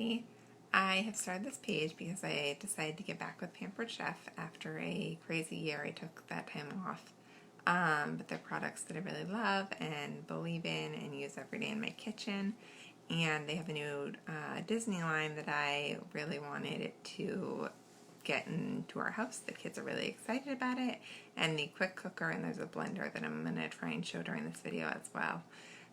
everybody. I have started this page because I decided to get back with Pampered Chef after a crazy year. I took that time off. But they're products that I really love and believe in and use every day in my kitchen. And they have a new Disney line that I really wanted it to get into our house. The kids are really excited about it. And the quick cooker, and there's a blender that I'm going to try and show during this video as well.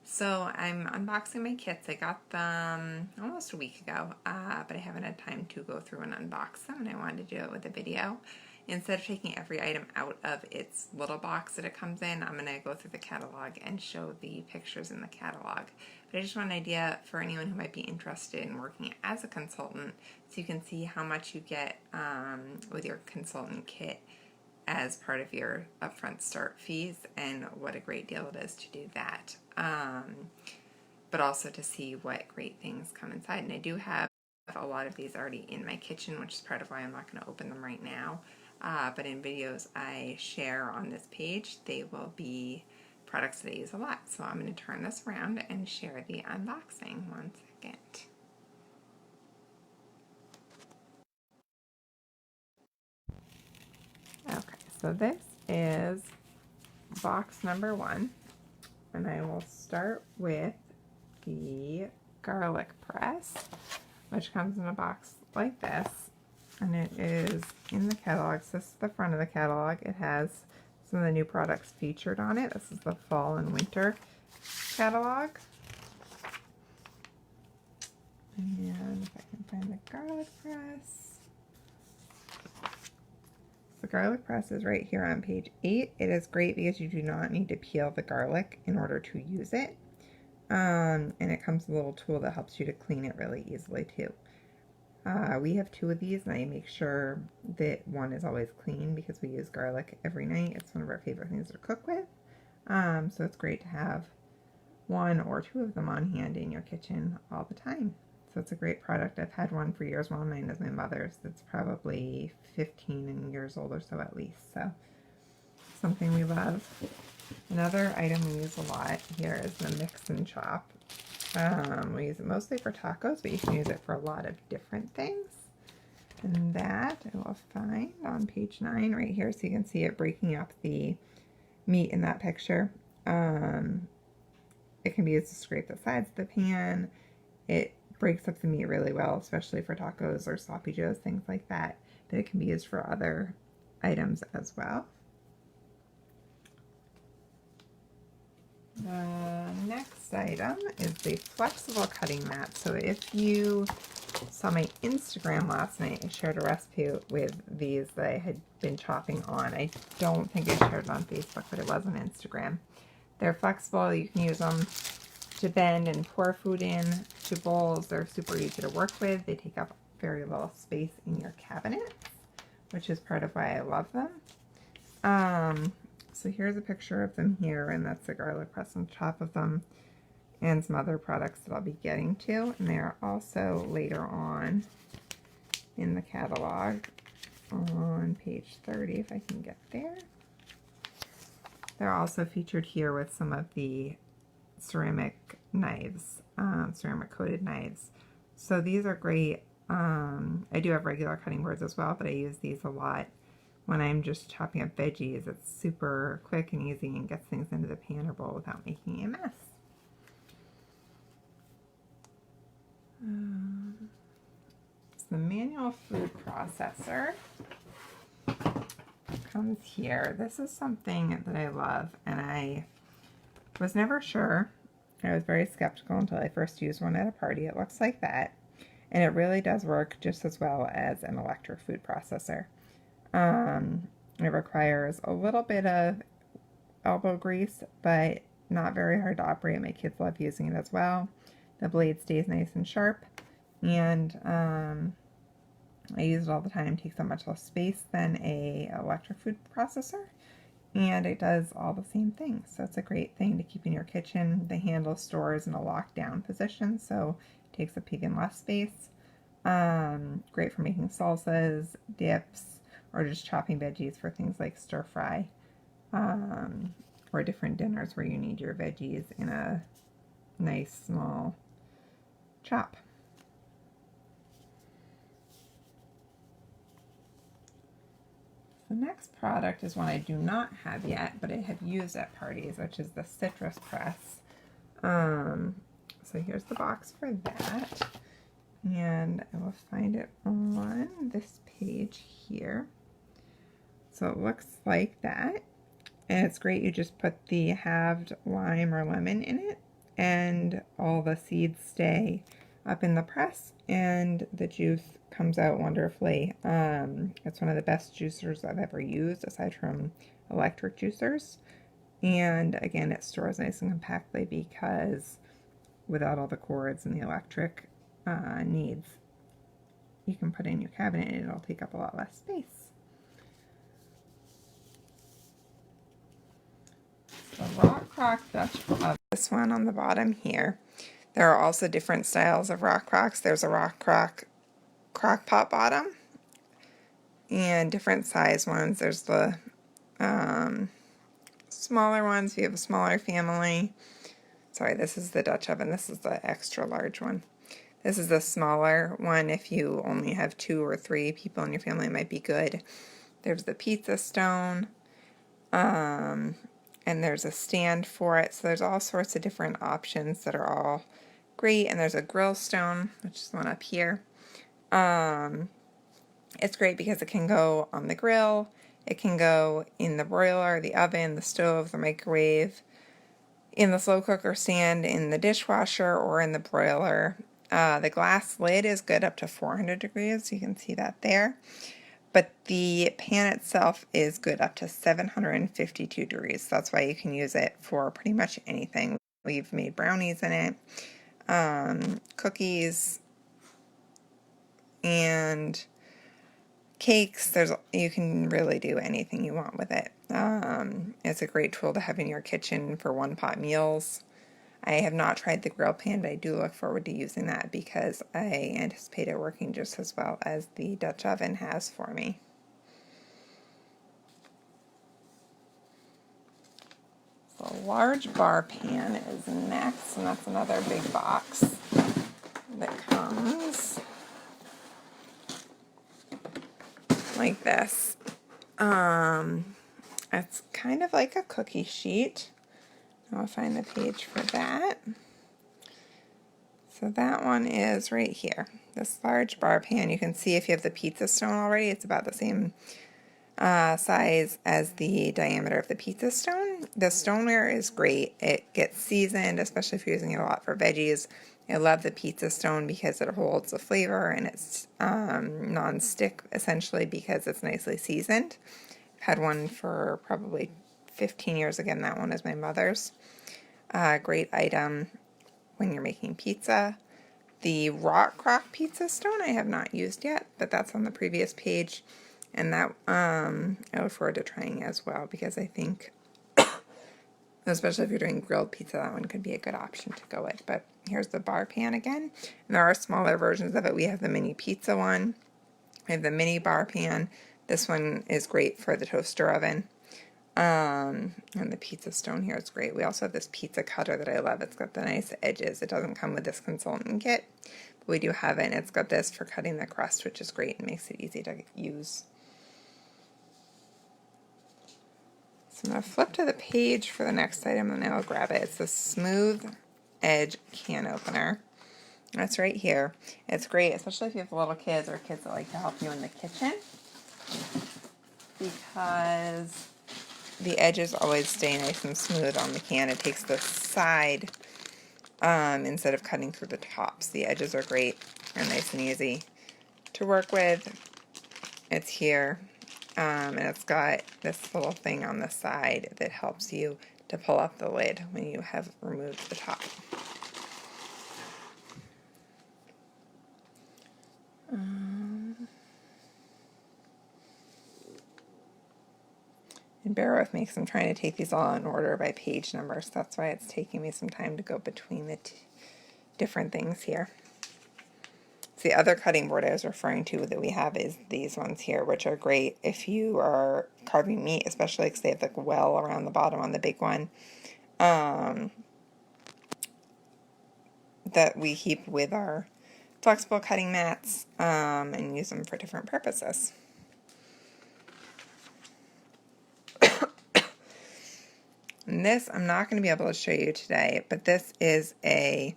So I'm unboxing my kits. I got them almost a week ago, but I haven't had time to go through and unbox them, and I wanted to do it with a video. Instead of taking every item out of its little box that it comes in, I'm going to go through the catalog and show the pictures in the catalog. But I just want an idea for anyone who might be interested in working as a consultant, so you can see how much you get with your consultant kit as part of your upfront start fees, and what a great deal it is to do that. But also to see what great things come inside. And I do have a lot of these already in my kitchen, which is part of why I'm not going to open them right now. But in videos I share on this page, they will be products that I use a lot. So I'm going to turn this around and share the unboxing. 1 second. Okay, so this is box number 1, and I will start with the garlic press, which comes in a box like this, and it is in the catalog. So this is the front of the catalog. It has some of the new products featured on it. This is the fall and winter catalog. And if I can find the garlic press. The garlic press is right here on page 8. It is great because you do not need to peel the garlic in order to use it. And it comes with a little tool that helps you to clean it really easily too. We have 2 of these, and I make sure that one is always clean because we use garlic every night. It's one of our favorite things to cook with. So it's great to have 1 or 2 of them on hand in your kitchen all the time. So it's a great product. I've had one for years. Well, mine is my mother's. It's probably 15 years old or so at least. So something we love. Another item we use a lot here is the mix and chop. We use it mostly for tacos, but you can use it for a lot of different things. And that I will find on page 9 right here, so you can see it breaking up the meat in that picture. It can be used to scrape the sides of the pan. It breaks up the meat really well, especially for tacos or sloppy joes, things like that. But it can be used for other items as well. The next item is the flexible cutting mat. So if you saw my Instagram last night, I shared a recipe with these that I had been chopping on. I don't think I shared it on Facebook, but it was on Instagram. They're flexible. You can use them to bend and pour food in to bowls. They're super easy to work with. They take up very little space in your cabinet, which is part of why I love them. So here's a picture of them here, and that's the garlic press on top of them, and some other products that I'll be getting to. And they are also later on in the catalog on page 30, if I can get there. They're also featured here with some of the ceramic knives, ceramic coated knives. So these are great. I do have regular cutting boards as well, but I use these a lot when I'm just chopping up veggies. It's super quick and easy and gets things into the pan or bowl without making a mess. It's the manual food processor. Comes here. This is something that I love, and I was never sure. I was very skeptical until I first used one at a party. It looks like that, and it really does work just as well as an electric food processor. It requires a little bit of elbow grease, but not very hard to operate. My kids love using it as well. The blade stays nice and sharp, and I use it all the time. It takes up much less space than a electric food processor, and it does all the same things. So it's a great thing to keep in your kitchen. The handle stores in a lockdown position, so it takes up even less space. Great for making salsas, dips, or just chopping veggies for things like stir fry, or different dinners where you need your veggies in a nice small chop. next product is one I do not have yet, but I have used at parties, which is the citrus press. So here's the box for that, and I will find it on this page here. So it looks like that, and it's great. You just put the halved lime or lemon in it, and all the seeds stay up in the press, and the juice comes out wonderfully. It's one of the best juicers I've ever used, aside from electric juicers. And again, it stores nice and compactly because without all the cords and the electric needs, you can put it in your cabinet and it'll take up a lot less space. The rock crock Dutch oven. This one on the bottom here. There are also different styles of rock crocks. There's a rock crock pot bottom and different size ones. There's the smaller ones if you have a smaller family. Sorry, this is the Dutch oven. This is the extra large one. This is the smaller one. If you only have 2 or 3 people in your family, it might be good. There's the pizza stone, and there's a stand for it. So there's all sorts of different options that are all great. And there's a grill stone, which is the one up here. It's great because it can go on the grill. It can go in the broiler, the oven, the stove, the microwave, in the slow cooker stand, in the dishwasher, or in the broiler. The glass lid is good up to 400 degrees. You can see that there. But the pan itself is good up to 752 degrees. So that's why you can use it for pretty much anything. We've made brownies in it, cookies, and cakes. You can really do anything you want with it. It's a great tool to have in your kitchen for one-pot meals. I have not tried the grill pan, but I do look forward to using that because I anticipate it working just as well as the Dutch oven has for me. The large bar pan is next, and that's another big box that comes like this. It's kind of like a cookie sheet. I'll find the page for that. So that one is right here. This large bar pan, you can see if you have the pizza stone already, it's about the same size as the diameter of the pizza stone. The stoneware is great. It gets seasoned, especially if you're using it a lot for veggies. I love the pizza stone because it holds the flavor, and it's non-stick essentially because it's nicely seasoned. I've had one for probably 15 years. Again, that one is my mother's. Great item when you're making pizza. The rock crock pizza stone I have not used yet, but that's on the previous page, and that I look forward to trying as well because I think, especially if you're doing grilled pizza, that one could be a good option to go with. But here's the bar pan again, and there are smaller versions of it. We have the mini pizza one. We have the mini bar pan. This one is great for the toaster oven. And the pizza stone here is great. We also have this pizza cutter that I love. It's got the nice edges. It doesn't come with this consultant kit, but we do have it, and it's got this for cutting the crust, which is great and makes it easy to use. So I'm going to flip to the page for the next item, and then I'll grab it. It's the smooth edge can opener. That's right here. It's great, especially if you have little kids or kids that like to help you in the kitchen, because the edges always stay nice and smooth on the can. It takes the side instead of cutting through the tops. The edges are great and nice and easy to work with. It's here, and it's got this little thing on the side that helps you to pull up the lid when you have removed the top. And bear with me because I'm trying to take these all in order by page numbers. That's why it's taking me some time to go between the different things here. So the other cutting board I was referring to that we have is these ones here, which are great if you are carving meat, especially because they have the well around the bottom on the big one. That we keep with our flexible cutting mats and use them for different purposes. And this, I'm not going to be able to show you today, but this is a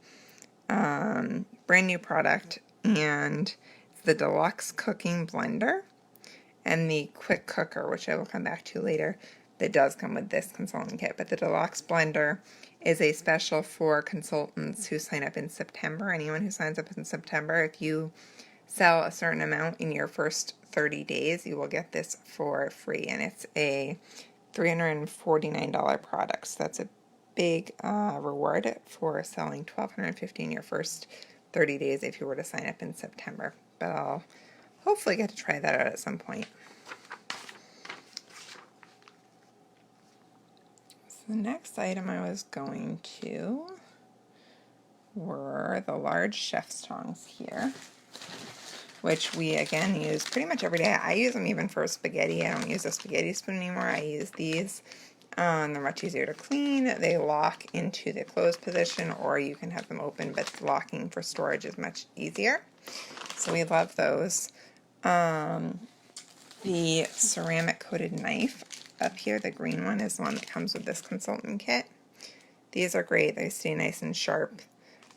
brand new product, and it's the Deluxe Cooking Blender and the Quick Cooker, which I will come back to later, that does come with this consultant kit. But the Deluxe Blender is a special for consultants who sign up in September. Anyone who signs up in September, if you sell a certain amount in your first 30 days, you will get this for free. And it's a $349 product. So that's a big reward for selling $1,250 in your first 30 days if you were to sign up in September. But I'll hopefully get to try that out at some point. So the next item I was going to were the large chef's tongs here, which we again use pretty much every day. I use them even for spaghetti. I don't use a spaghetti spoon anymore. I use these. They're much easier to clean. They lock into the closed position, or you can have them open, but locking for storage is much easier. So we love those. The ceramic coated knife up here, the green one, is the one that comes with this consultant kit. These are great. They stay nice and sharp.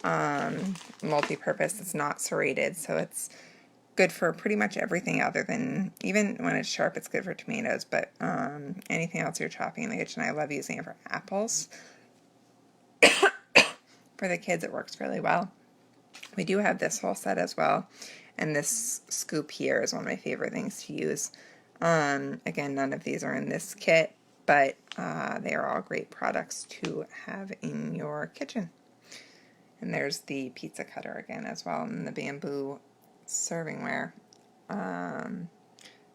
Multi-purpose. It's not serrated, so it's good for pretty much everything other than, even when it's sharp, it's good for tomatoes, but anything else you're chopping in the kitchen. I love using it for apples. For the kids, it works really well. We do have this whole set as well, and this scoop here is one of my favorite things to use. Again, none of these are in this kit, but they are all great products to have in your kitchen. And there's the pizza cutter again as well, and the bamboo servingware.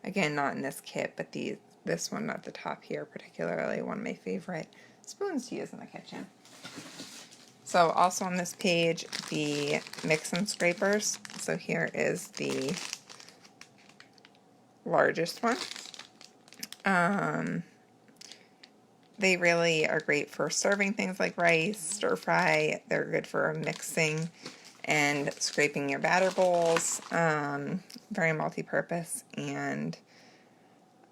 Again, not in this kit, but this one at the top here, particularly one of my favorite spoons to use in the kitchen. So also on this page, the mix and scrapers. So here is the largest one. They really are great for serving things like rice, stir fry. They're good for mixing and scraping your batter bowls. Very multi-purpose, and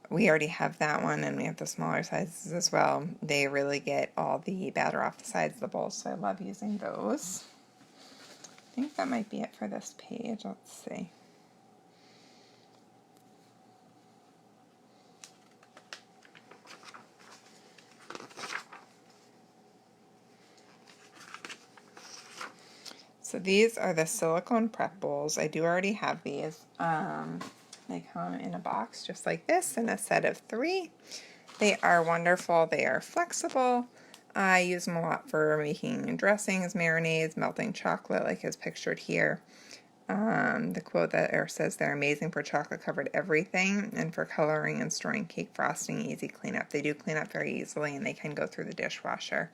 we already have that one, and we have the smaller sizes as well. They really get all the batter off the sides of the bowl, so I love using those. I think that might be it for this page. Let's see. So these are the silicone prep bowls. I do already have these. They come in a box just like this in a set of 3. They are wonderful. They are flexible. I use them a lot for making dressings, marinades, melting chocolate like is pictured here. The quote that says they're amazing for chocolate covered everything and for coloring and storing cake frosting, easy cleanup. They do clean up very easily, and they can go through the dishwasher.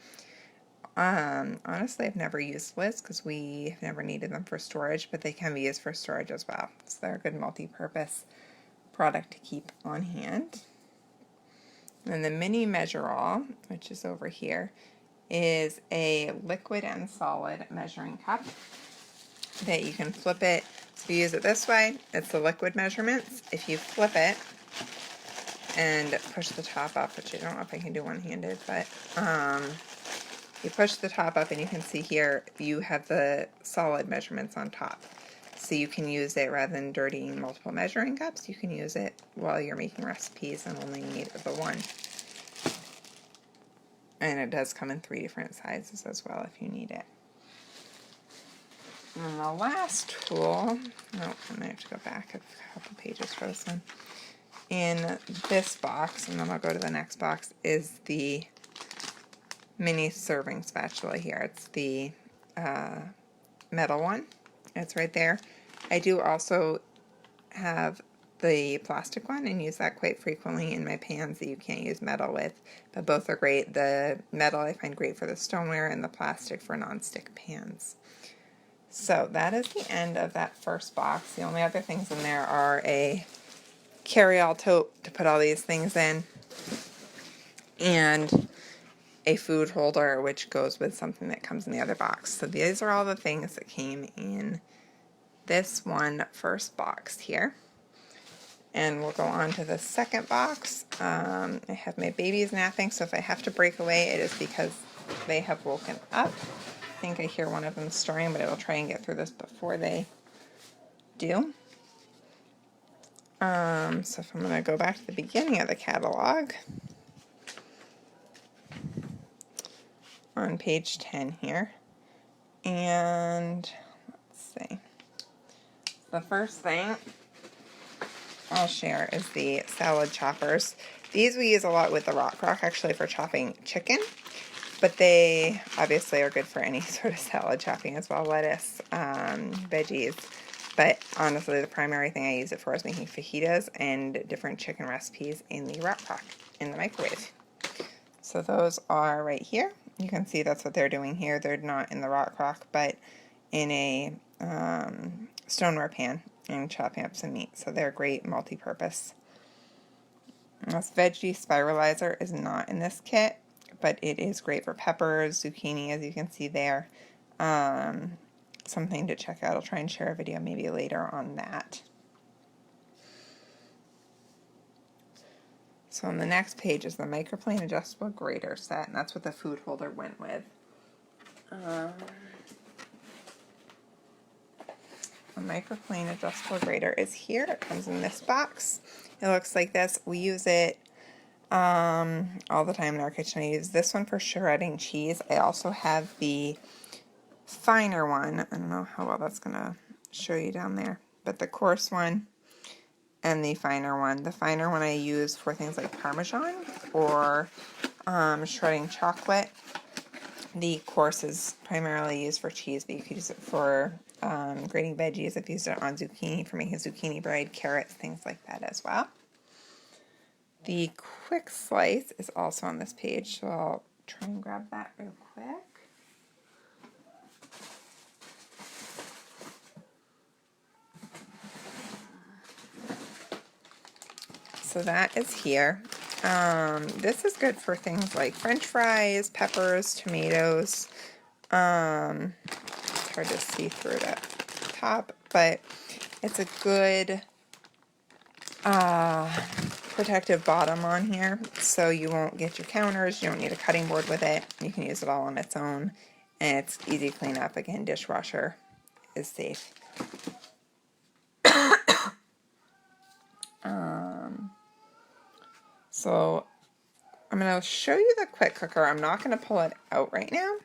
Honestly, I've never used lids because we have never needed them for storage, but they can be used for storage as well. So they're a good multi-purpose product to keep on hand. And the mini measure-all, which is over here, is a liquid and solid measuring cup that you can flip it. So if you use it this way, it's the liquid measurements. If you flip it and push the top up, which I don't know if I can do one-handed, but you push the top up and you can see here you have the solid measurements on top. So you can use it rather than dirtying multiple measuring cups. You can use it while you're making recipes and only need the one. And it does come in 3 different sizes as well if you need it. And the last tool, I might have to go back a couple pages for this one. In this box, and then I'll go to the next box, is the mini serving spatula here. It's the metal one. It's right there. I do also have the plastic one and use that quite frequently in my pans that you can't use metal with, but both are great. The metal I find great for the stoneware, and the plastic for nonstick pans. So that is the end of that first box. The only other things in there are a carry-all tote to put all these things in, and a food holder, which goes with something that comes in the other box. So these are all the things that came in this one first box here. And we'll go on to the second box. I have my babies napping, so if I have to break away, it is because they have woken up. I think I hear one of them stirring, but I will try and get through this before they do. So if I'm going to go back to the beginning of the catalog, on page 10 here, and let's see, the first thing I'll share is the salad choppers. These we use a lot with the Rock actually for chopping chicken, but they obviously are good for any sort of salad chopping as well, lettuce, veggies. But honestly, the primary thing I use it for is making fajitas and different chicken recipes in the Rock in the microwave. So those are right here. You can see that's what they're doing here. They're not in the Rock but in a stoneware pan and chopping up some meat. So they're great multi-purpose. This veggie spiralizer is not in this kit, but it is great for peppers, zucchini, as you can see there. Something to check out. I'll try and share a video maybe later on that. So on the next page is the microplane adjustable grater set, and that's what the food holder went with. A microplane adjustable grater is here. It comes in this box. It looks like this. We use it all the time in our kitchen. I use this one for shredding cheese. I also have the finer one. I don't know how well that's going to show you down there, but the coarse one and the finer one. The finer one I use for things like Parmesan or shredding chocolate. The coarse is primarily used for cheese, but you could use it for grating veggies. I've used it on zucchini for making zucchini bread, carrots, things like that as well. The quick slice is also on this page, so I'll try and grab that real quick. So that is here. This is good for things like French fries, peppers, tomatoes. It's hard to see through the top, but it's a good protective bottom on here, so you won't get your counters. You don't need a cutting board with it. You can use it all on its own, and it's easy to clean up. Again, dishwasher is safe. So I'm going to show you the quick cooker. I'm not going to pull it out right now,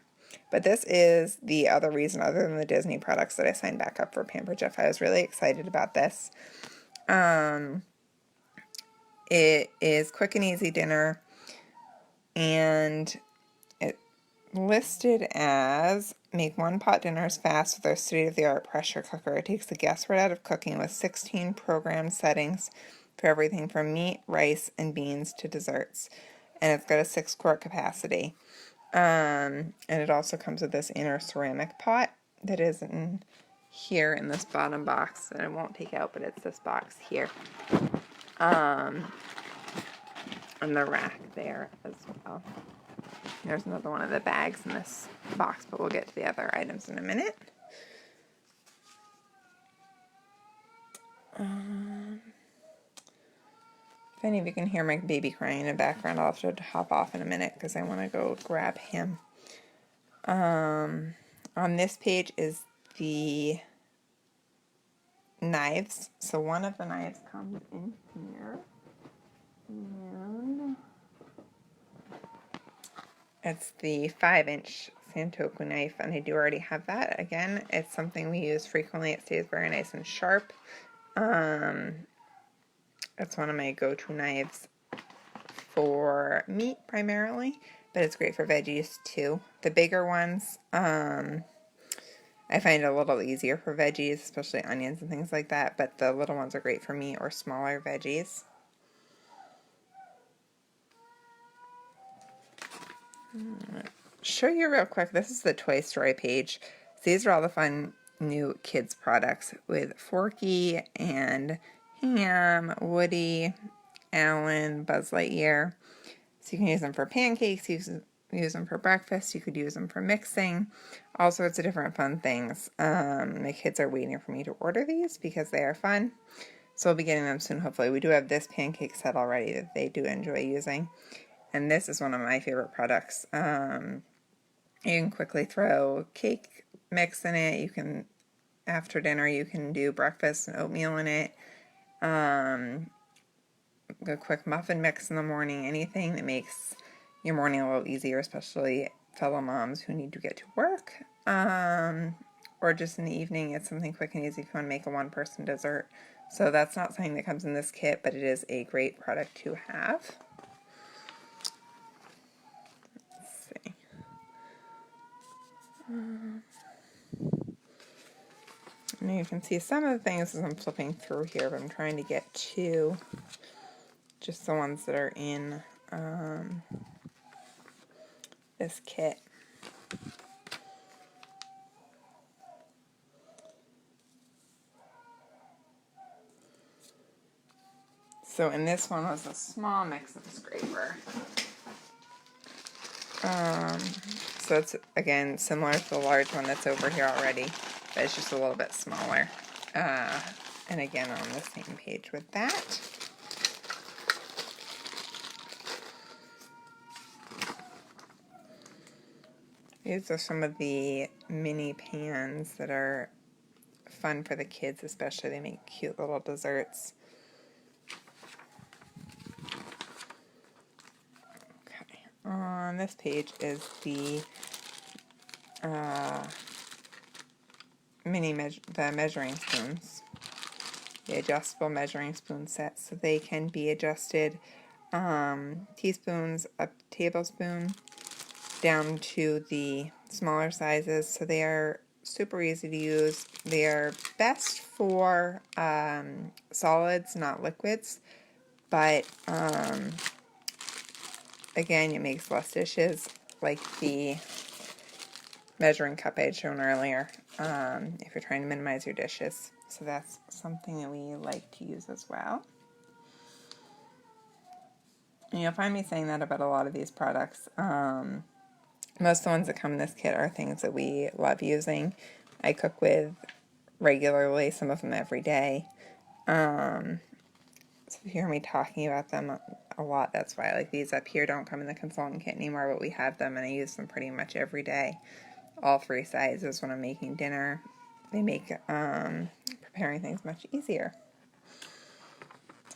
but this is the other reason, other than the Disney products, that I signed back up for Pampered Chef. I was really excited about this. It is quick and easy dinner, and it listed as make one-pot dinners fast with our state-of-the-art pressure cooker. It takes the guesswork out of cooking with 16 programmed settings for everything from meat, rice, and beans to desserts. And it's got a 6-quart capacity. And it also comes with this inner ceramic pot that is in here in this bottom box that I won't take out, but it's this box here. And the rack there as well. There's another one of the bags in this box, but we'll get to the other items in a minute. If any of you can hear my baby crying in the background, I'll have to hop off in a minute because I want to go grab him. On this page is the knives. So one of the knives comes in here. And it's the 5-inch Santoku knife, and I do already have that. Again, it's something we use frequently. It stays very nice and sharp. It's one of my go-to knives for meat primarily, but it's great for veggies too. The bigger ones, I find a little easier for veggies, especially onions and things like that, but the little ones are great for meat or smaller veggies. Show you real quick. This is the Toy Story page. These are all the fun new kids products with Forky and Ham, Woody, Alan, Buzz Lightyear. So you can use them for pancakes, use them for breakfast, you could use them for mixing, all sorts of different fun things. My kids are waiting for me to order these because they are fun. So we'll be getting them soon, hopefully. We do have this pancake set already that they do enjoy using. And this is one of my favorite products. You can quickly throw cake mix in it. You can, after dinner, you can do breakfast and oatmeal in it. A quick muffin mix in the morning. Anything that makes your morning a little easier, especially fellow moms who need to get to work. Or just in the evening, it's something quick and easy if you want to make a one-person dessert. So that's not something that comes in this kit, but it is a great product to have. Let's see. And you can see some of the things as I'm flipping through here, but I'm trying to get to just the ones that are in this kit. So in this one was a small mix of scraper. So it's, again, similar to the large one that's over here already, but it's just a little bit smaller. And again, on the same page with that. These are some of the mini pans that are fun for the kids, especially. They make cute little desserts. Okay, on this page is the measuring spoons, the adjustable measuring spoon set, so they can be adjusted teaspoons, a tablespoon, down to the smaller sizes. So they are super easy to use. They are best for solids, not liquids, but again, it makes less dishes, like the measuring cup I had shown earlier, if you're trying to minimize your dishes. So that's something that we like to use as well. And you'll find me saying that about a lot of these products. Most of the ones that come in this kit are things that we love using. I cook with regularly, some of them every day. So if you hear me talking about them a lot, that's why. Like these up here don't come in the consultant kit anymore, but we have them and I use them pretty much every day. All three sizes when I'm making dinner. They make preparing things much easier.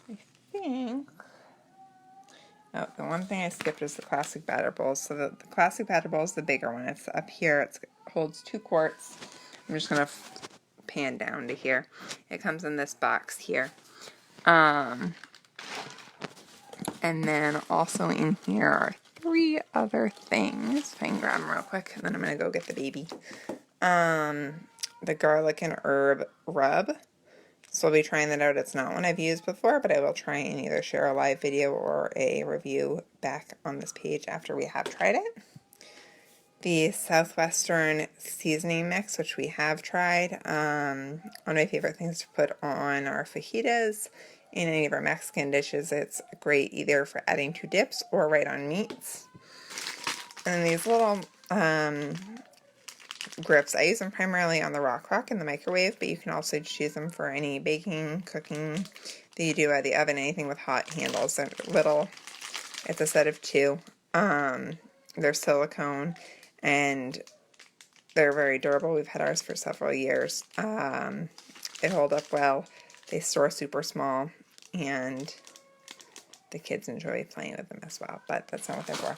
I think... Oh, the one thing I skipped is the classic batter bowls. So the classic batter bowl is the bigger one. It's up here. It holds 2 quarts. I'm just going to pan down to here. It comes in this box here. And then also in here are 3 other things. If I can grab them real quick, and then I'm going to go get the baby. The garlic and herb rub. So I'll be trying that out. It's not one I've used before, but I will try and either share a live video or a review back on this page after we have tried it. The Southwestern seasoning mix, which we have tried. One of my favorite things to put on our fajitas in any of our Mexican dishes. It's great either for adding to dips or right on meats. And these little grips, I use them primarily on the rock in the microwave, but you can also just use them for any baking, cooking that you do out of the oven, anything with hot handles. They're little, it's a set of 2. They're silicone and they're very durable. We've had ours for several years. They hold up well. They store super small and the kids enjoy playing with them as well, but that's not what they're for.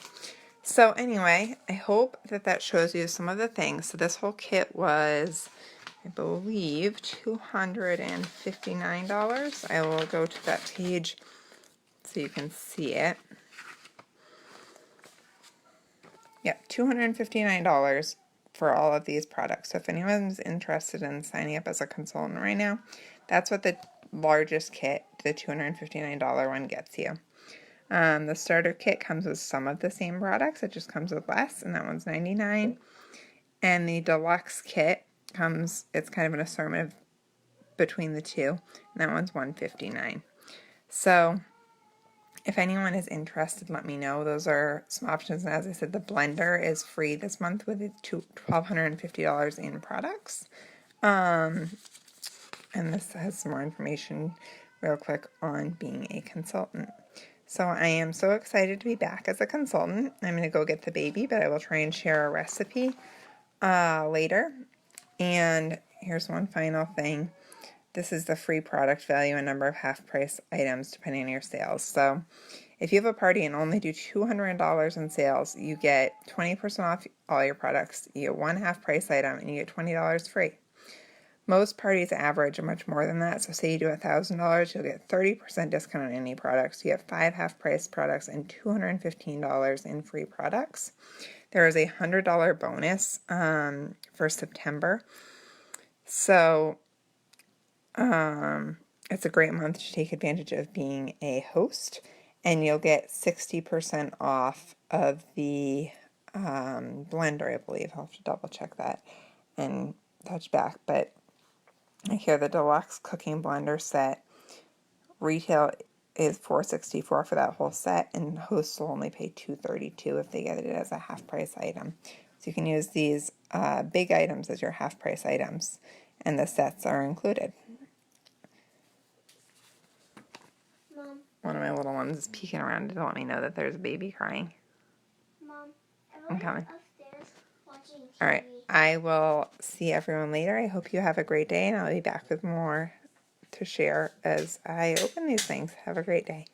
So anyway, I hope that shows you some of the things. So this whole kit was, I believe, $259. I will go to that page so you can see it. Yep, $259 for all of these products. So if anyone's interested in signing up as a consultant right now, that's what the largest kit, the $259 one, gets you. The starter kit comes with some of the same products. It just comes with less, and that one's $99. And the deluxe kit comes, it's kind of an assortment between the two, and that one's $159. So if anyone is interested, let me know. Those are some options. And as I said, the blender is free this month with $1,250 in products. And this has some more information real quick on being a consultant. So I am so excited to be back as a consultant. I'm going to go get the baby, but I will try and share a recipe later. And here's one final thing. This is the free product value and number of half-price items depending on your sales. So if you have a party and only do $200 in sales, you get 20% off all your products. You get one half-price item and you get $20 free. Most parties average much more than that. So say you do $1,000, you'll get 30% discount on any products. You have 5 half-price products and $215 in free products. There is a $100 bonus for September. So it's a great month to take advantage of being a host, and you'll get 60% off of the blender, I believe. I'll have to double check that and touch back. But here, the deluxe cooking blender set retail is $464 for that whole set, and hosts will only pay $232 if they get it as a half price item. So you can use these big items as your half price items, and the sets are included. Mom. One of my little ones is peeking around to let me know that there's a baby crying. Mom, I'm coming. Upstairs watching TV. All right, I will see everyone later. I hope you have a great day, and I'll be back with more to share as I open these things. Have a great day.